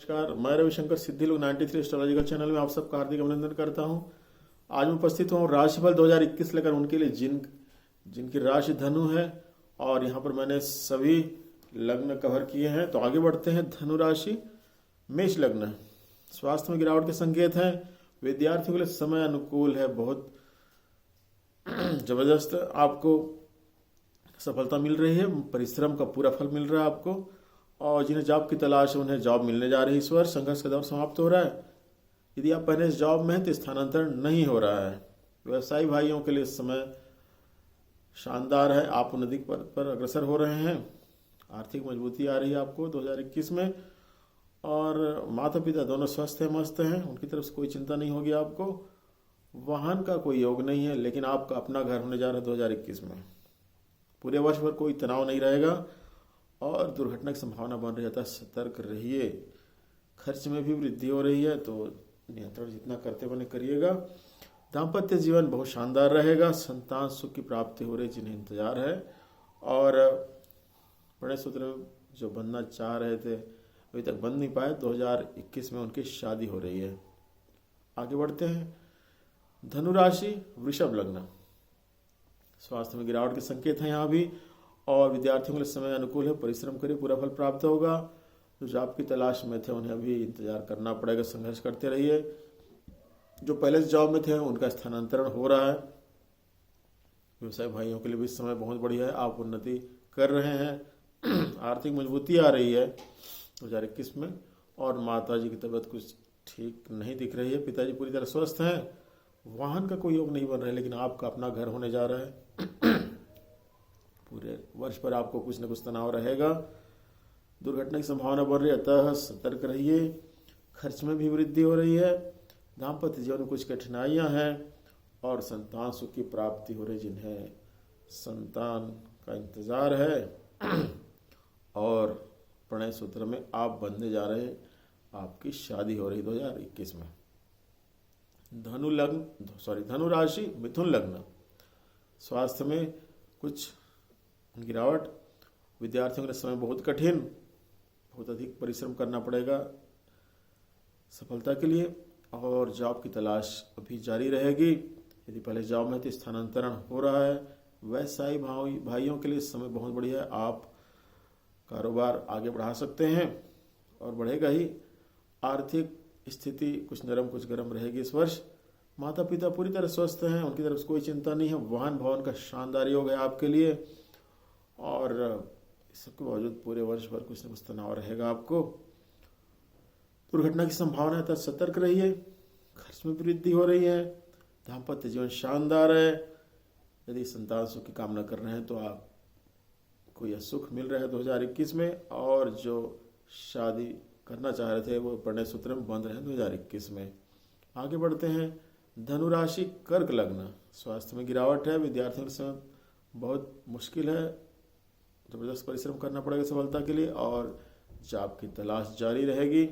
नमस्कार, मैं रविशंकर सिद्धि लोग 93 एस्ट्रोलॉजिकल चैनल में आप सबका हार्दिक अभिनंदन करता हूं। आज मैं उपस्थित हूं राशिफल 2021 लेकर उनके लिए जिनकी राशि धनु है और यहां पर मैंने सभी लग्न कवर किए हैं। तो आगे बढ़ते हैं। धनु राशि, मेष लग्न। स्वास्थ्य में गिरावट के संकेत हैं। विद्यार्थियों के लिए समय अनुकूल है, बहुत जबरदस्त आपको सफलता मिल रही है, परिश्रम का पूरा फल मिल रहा है आपको। और जिन्हें जॉब की तलाश है उन्हें जॉब मिलने जा रही है। इस वर्ष संघर्ष का दौर समाप्त हो रहा है। यदि आप पहले इस जॉब में हैं तो स्थानांतरण नहीं हो रहा है। व्यवसायी भाइयों के लिए समय शानदार है, आप उन्नति पर अग्रसर हो रहे हैं। आर्थिक मजबूती आ रही है आपको 2021 में। और माता पिता दोनों स्वस्थ हैं, मस्त हैं, उनकी तरफ से कोई चिंता नहीं होगी आपको। वाहन का कोई योग नहीं है, लेकिन आपका अपना घर होने जा रहा है 2021 में। पूरे वर्ष भर कोई तनाव नहीं रहेगा और दुर्घटना की संभावना बन रही है, सतर्क रहिए। खर्च में भी वृद्धि हो रही है, तो नियंत्रण जितना करते बने करिएगा। दाम्पत्य जीवन बहुत शानदार रहेगा। संतान सुख की प्राप्ति हो रही जिन्हें इंतजार है। और बड़े सूत्र में जो बनना चाह रहे थे अभी तक बन नहीं पाए, 2021 में उनकी शादी हो रही है। आगे बढ़ते हैं। धनु राशि, वृषभ लग्न। स्वास्थ्य में गिरावट के संकेत हैं यहाँ भी। और विद्यार्थियों के लिए समय अनुकूल है, परिश्रम करिए, पूरा फल प्राप्त होगा। जो जॉब की तलाश में थे उन्हें अभी इंतजार करना पड़ेगा, संघर्ष करते रहिए। जो पहले से जॉब में थे उनका स्थानांतरण हो रहा है। व्यवसाय भाइयों के लिए भी समय बहुत बढ़िया है, आप उन्नति कर रहे हैं। आर्थिक मजबूती आ रही है 2021 में। और माता जी की तबीयत कुछ ठीक नहीं दिख रही है। पिताजी पूरी तरह स्वस्थ हैं। वाहन का कोई योग नहीं बन रहा है, लेकिन आपका अपना घर होने जा रहा है। पूरे वर्ष पर आपको कुछ न कुछ तनाव रहेगा। दुर्घटना की संभावना बढ़ रही है, अतः सतर्क रहिए। खर्च में भी वृद्धि हो रही है। दाम्पत्य जीवन में कुछ कठिनाइयां हैं और संतान सुख की प्राप्ति हो रही जिन्हें संतान का इंतजार है। और प्रणय सूत्र में आप बंधने जा रहे, आपकी शादी हो रही 2021 में। धनु राशि, मिथुन लग्न। स्वास्थ्य में कुछ गिरावट। विद्यार्थियों के समय बहुत कठिन, बहुत अधिक परिश्रम करना पड़ेगा सफलता के लिए। और जॉब की तलाश अभी जारी रहेगी। यदि पहले जॉब में तो स्थानांतरण हो रहा है। व्यवसायी भाइयों के लिए समय बहुत बढ़िया है, आप कारोबार आगे बढ़ा सकते हैं और बढ़ेगा ही। आर्थिक स्थिति कुछ नरम कुछ गर्म रहेगी इस वर्ष। माता पिता पूरी तरह स्वस्थ हैं, उनकी तरफ से कोई चिंता नहीं है। वाहन भवन का शानदार योग है आपके लिए। और इसके बावजूद पूरे वर्ष भर कुछ न कुछ तनाव रहेगा आपको। दुर्घटना की संभावना है, तब सतर्क रहिए। खर्च में वृद्धि हो रही है। दाम्पत्य जीवन शानदार है। यदि संतान सुख की कामना कर रहे हैं तो आपको यह सुख मिल रहा है 2021 में। और जो शादी करना चाह रहे थे वो प्रणय सूत्र में बंद रहे 2021 में। आगे बढ़ते हैं। धनु राशि, कर्क लग्न। स्वास्थ्य में गिरावट है। विद्यार्थियों के समय बहुत मुश्किल है, जबरदस्त परिश्रम करना पड़ेगा सफलता के लिए। और जॉब की तलाश जारी रहेगी।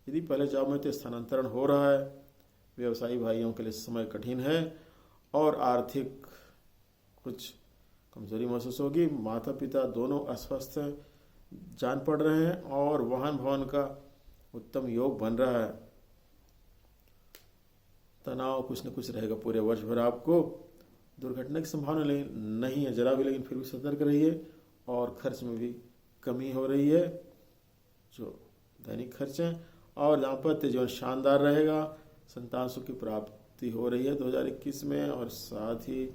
यदि पहले जॉब में तो स्थानांतरण हो रहा है। व्यवसायी भाइयों के लिए समय कठिन है और आर्थिक कुछ कमजोरी महसूस होगी। माता पिता दोनों अस्वस्थ हैं, जान पड़ रहे हैं। और वाहन भवन का उत्तम योग बन रहा है। तनाव कुछ न कुछ रहेगा पूरे वर्ष भर आपको। दुर्घटना की संभावना नहीं है जरा भी, लेकिन फिर भी सतर्क रहिए। और खर्च में भी कमी हो रही है, जो दैनिक खर्च हैं। और दाम्पत्य जीवन शानदार रहेगा। संतान सुख की प्राप्ति हो रही है 2021 में। और साथ ही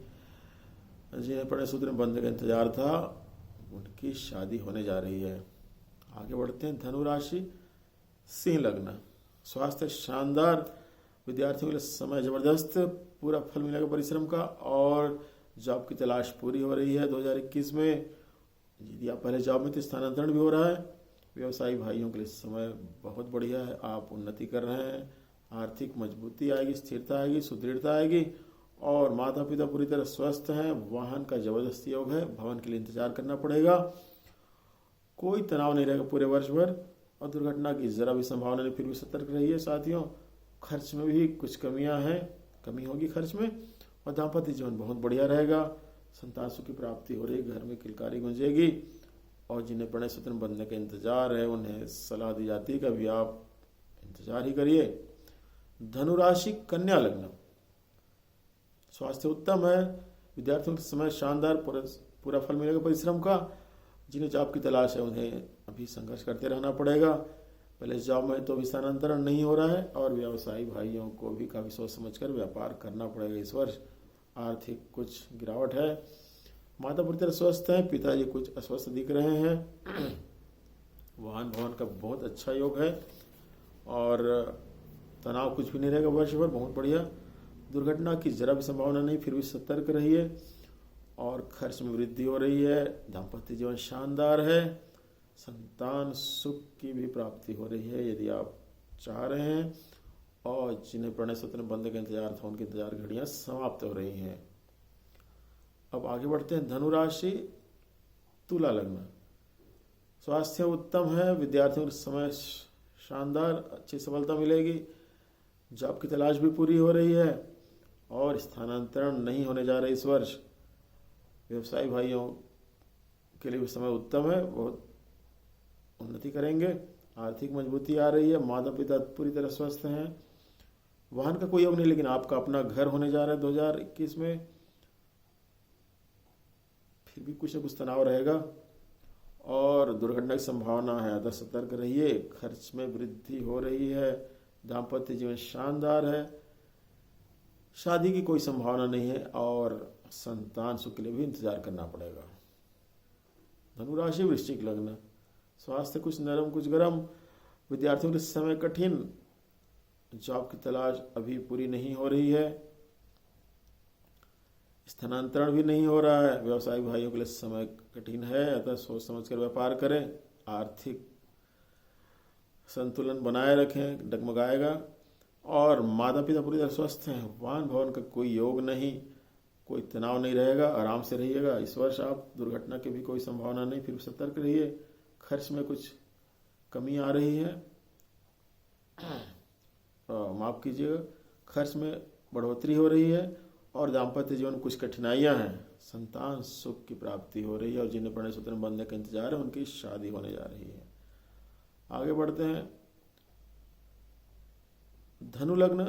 जिन्हें प्रणय सूत्र में बंधने का इंतजार था उनकी शादी होने जा रही है। आगे बढ़ते हैं। धनु राशि, सिंह लग्न। स्वास्थ्य शानदार। विद्यार्थियों के लिए समय जबरदस्त, पूरा फल मिलेगा परिश्रम का। और जॉब की तलाश पूरी हो रही है 2021 में। यदि आप पहले जॉब में तो स्थानांतरण भी हो रहा है। व्यवसायी भाइयों के लिए समय बहुत बढ़िया है, आप उन्नति कर रहे हैं। आर्थिक मजबूती आएगी, स्थिरता आएगी, सुदृढ़ता आएगी। और माता पिता पूरी तरह स्वस्थ हैं। वाहन का जबरदस्त योग है, भवन के लिए इंतजार करना पड़ेगा। कोई तनाव नहीं रहेगा पूरे वर्ष भर। और दुर्घटना की जरा भी संभावना नहीं, फिर भी सतर्क रहिए साथियों। खर्च में भी कुछ कमियां हैं, कमी होगी खर्च में। और दाम्पत्य जीवन बहुत बढ़िया रहेगा। संतान सुख की प्राप्ति हो रही, घर में किलकारी गूंजेगी। और जिन्हें प्रणय सूत्र में बंधने का इंतजार है उन्हें सलाह दी जाती है कि अभी आप इंतजार ही करिए। धनुराशि कन्या लग्न, स्वास्थ्य उत्तम है, विद्यार्थियों के समय शानदार पूरा फल मिलेगा परिश्रम का। जिन्हें जॉब की तलाश है उन्हें अभी संघर्ष करते रहना पड़ेगा। पहले जॉब में तो अभी स्थानांतरण नहीं हो रहा है और व्यवसायी भाइयों को भी काफ़ी सोच समझकर व्यापार करना पड़ेगा इस वर्ष। आर्थिक कुछ गिरावट है। माता पुत्र स्वस्थ हैं, पिताजी कुछ अस्वस्थ दिख रहे हैं। वाहन भवन का बहुत अच्छा योग है और तनाव कुछ भी नहीं रहेगा वर्ष भर, बहुत बढ़िया। दुर्घटना की जरा भी संभावना नहीं, फिर भी सतर्क रहिए। और खर्च में वृद्धि हो रही है। दाम्पत्य जीवन शानदार है। संतान सुख की भी प्राप्ति हो रही है यदि आप चाह रहे हैं। और जिन्हें प्रणय सूत्र में बंधने का इंतजार था उनकी इंतजार घड़ियां समाप्त हो रही हैं। अब आगे बढ़ते हैं। धनुराशि तुला लग्न, स्वास्थ्य उत्तम है, विद्यार्थियों के समय शानदार अच्छी सफलता मिलेगी। जॉब की तलाश भी पूरी हो रही है और स्थानांतरण नहीं होने जा रहे इस वर्ष। व्यवसायी भाइयों के लिए भी समय उत्तम है, बहुत उन्नति करेंगे। आर्थिक मजबूती आ रही है। माता पिता पूरी तरह स्वस्थ हैं। वाहन का कोई योग नहीं, लेकिन आपका अपना घर होने जा रहा है 2021 में। फिर भी कुछ न कुछ तनाव रहेगा और दुर्घटना की संभावना है, अतः सतर्क रहिए। खर्च में वृद्धि हो रही है। दाम्पत्य जीवन शानदार है। शादी की कोई संभावना नहीं है और संतान सुख के लिए भी इंतजार करना पड़ेगा। धनुराशि वृश्चिक लग्न, स्वास्थ्य कुछ नरम कुछ गरम, विद्यार्थियों के समय कठिन। जॉब की तलाश अभी पूरी नहीं हो रही है। स्थानांतरण भी नहीं हो रहा है। व्यवसायिक भाइयों के लिए समय कठिन है, अतः सोच समझकर व्यापार करें। आर्थिक संतुलन बनाए रखें, डगमगाएगा। और माता पिता पूरी तरह स्वस्थ हैं। वाहन भवन का कोई योग नहीं, कोई तनाव नहीं रहेगा, आराम से रहिएगा। इस वर्ष आप दुर्घटना की भी कोई संभावना नहीं, फिर सतर्क रहिए। खर्च में कुछ कमी आ रही है, माफ कीजिएगा, खर्च में बढ़ोतरी हो रही है और दाम्पत्य जीवन में कुछ कठिनाइयां हैं। संतान सुख की प्राप्ति हो रही है और जिन्हें प्रणय सूत्र में बंधने का इंतजार है उनकी शादी होने जा रही है। आगे बढ़ते हैं। धनु लग्न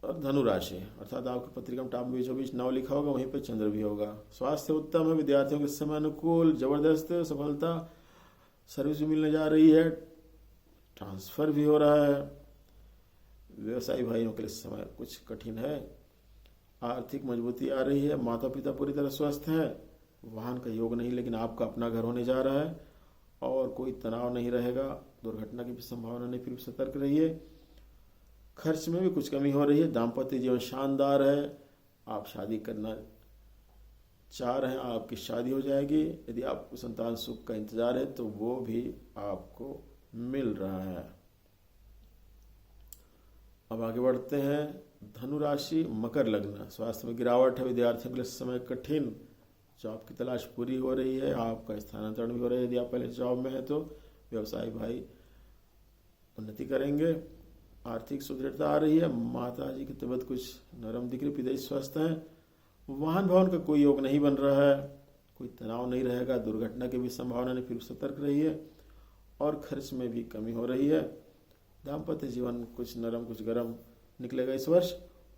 और धनु राशि, अर्थात आपकी पत्रिका में टॉप में जो बीच 9 लिखा होगा वहीं पे चंद्र भी होगा। स्वास्थ्य उत्तम है, विद्यार्थियों के समय अनुकूल, जबरदस्त सफलता, सर्विस भी मिलने जा रही है, ट्रांसफर भी हो रहा है। व्यवसायी भाइयों के लिए समय कुछ कठिन है। आर्थिक मजबूती आ रही है। माता पिता पूरी तरह स्वस्थ हैं। वाहन का योग नहीं, लेकिन आपका अपना घर होने जा रहा है और कोई तनाव नहीं रहेगा। दुर्घटना की भी संभावना नहीं, फिर सतर्क रहिए। खर्च में भी कुछ कमी हो रही है। दाम्पत्य जीवन शानदार है। आप शादी करना चाह रहे हैं, आपकी शादी हो जाएगी। यदि आपको संतान सुख का इंतजार है तो वो भी आपको मिल रहा है। अब आगे बढ़ते हैं। धनुराशि मकर लग्न, स्वास्थ्य में गिरावट है, विद्यार्थियों के लिए समय कठिन। जॉब की तलाश पूरी हो रही है, आपका स्थानांतरण भी हो रहा है। यदि आप पहले जॉब में हैं तो व्यवसायी भाई उन्नति करेंगे। आर्थिक सुदृढ़ता आ रही है। माता जी की तबीयत कुछ नरम दिख रही, पिताजी स्वस्थ हैं। वाहन भवन का कोई योग नहीं बन रहा है, कोई तनाव नहीं रहेगा। दुर्घटना की भी संभावना नहीं, फिर सतर्क रहिए। और खर्च में भी कमी हो रही है। दाम्पत्य जीवन कुछ नरम कुछ गरम निकलेगा इस वर्ष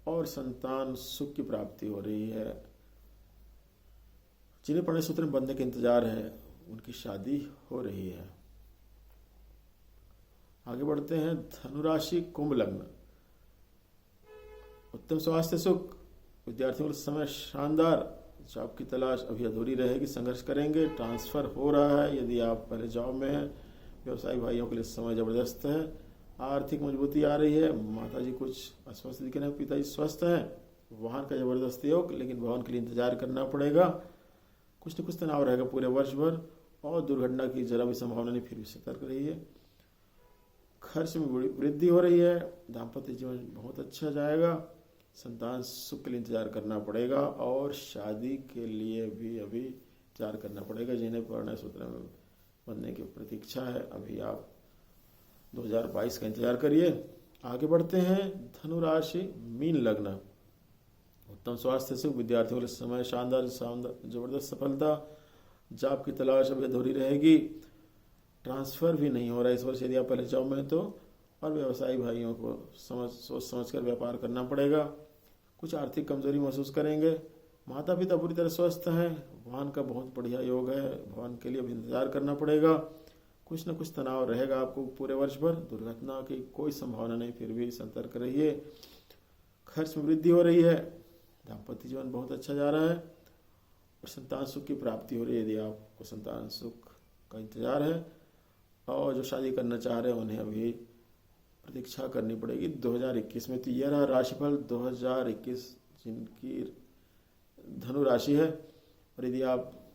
और संतान सुख की प्राप्ति हो रही है। जिन्हें प्रणय सूत्र में बंधने के इंतजार है उनकी शादी हो रही है। आगे बढ़ते हैं। धनुराशि कुंभ लग्न, उत्तम स्वास्थ्य सुख, विद्यार्थियों के समय शानदार। जॉब की तलाश अभी अधूरी रहेगी, संघर्ष करेंगे। ट्रांसफर हो रहा है यदि आप पहले जॉब में हैं। व्यवसायी भाइयों के लिए समय जबरदस्त है। आर्थिक मजबूती आ रही है। माताजी कुछ अस्वस्थ दिख रहे हैं, पिताजी स्वस्थ हैं। वाहन का जबरदस्त योग, लेकिन वाहन के लिए इंतजार करना पड़ेगा। कुछ न कुछ तनाव रहेगा पूरे वर्ष भर और दुर्घटना की जरा भी संभावना नहीं, फिर भी सतर्क रहिए। खर्च में वृद्धि हो रही है। दाम्पत्य जीवन बहुत अच्छा जाएगा। संतान सुख के लिए इंतजार करना पड़ेगा और शादी के लिए भी अभी इंतजार करना पड़ेगा। जिन्हें प्रणय सूत्र में बनने की प्रतीक्षा है अभी आप 2022 का इंतजार करिए। आगे बढ़ते हैं। धनुराशि मीन लग्न, उत्तम स्वास्थ्य सुख, विद्यार्थियों के लिए समय शानदार जबरदस्त सफलता। जॉब की तलाश अभी अधूरी रहेगी। ट्रांसफ़र भी नहीं हो रहा है इस वर्ष यदि आप पहले जॉब में हैं तो। और व्यवसायी भाइयों को सोच समझ कर व्यापार करना पड़ेगा। कुछ आर्थिक कमजोरी महसूस करेंगे। माता पिता पूरी तरह स्वस्थ हैं। भगवान का बहुत बढ़िया योग है, भगवान के लिए भी इंतजार करना पड़ेगा। कुछ न कुछ तनाव रहेगा आपको पूरे वर्ष भर। दुर्घटना की कोई संभावना नहीं, फिर भी सतर्क रहिए। खर्च में वृद्धि हो रही है। दाम्पत्य जीवन बहुत अच्छा जा रहा है और संतान सुख की प्राप्ति हो रही है यदि आपको संतान सुख का इंतजार है। और जो शादी करना चाह रहे हैं उन्हें अभी प्रतीक्षा करनी पड़ेगी 2021 में। तो यह रहा राशिफल 2021 जिनकी धनु राशि है। और यदि आप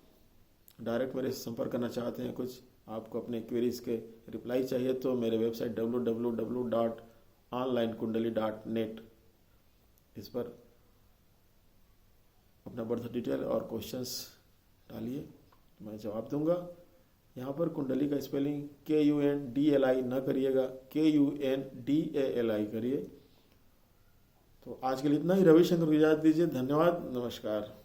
डायरेक्ट मेरे से संपर्क करना चाहते हैं, कुछ आपको अपने क्वेरीज के रिप्लाई चाहिए, तो मेरे वेबसाइट www.onlinekundali.net इस पर अपना बर्थ डिटेल और क्वेश्चंस डालिए, मैं जवाब दूंगा। यहाँ पर कुंडली का स्पेलिंग KUNDLI न करिएगा, KUNDALI करिए। तो आज के लिए इतना ही। रविशंकर को इजाज़त दीजिए। धन्यवाद, नमस्कार।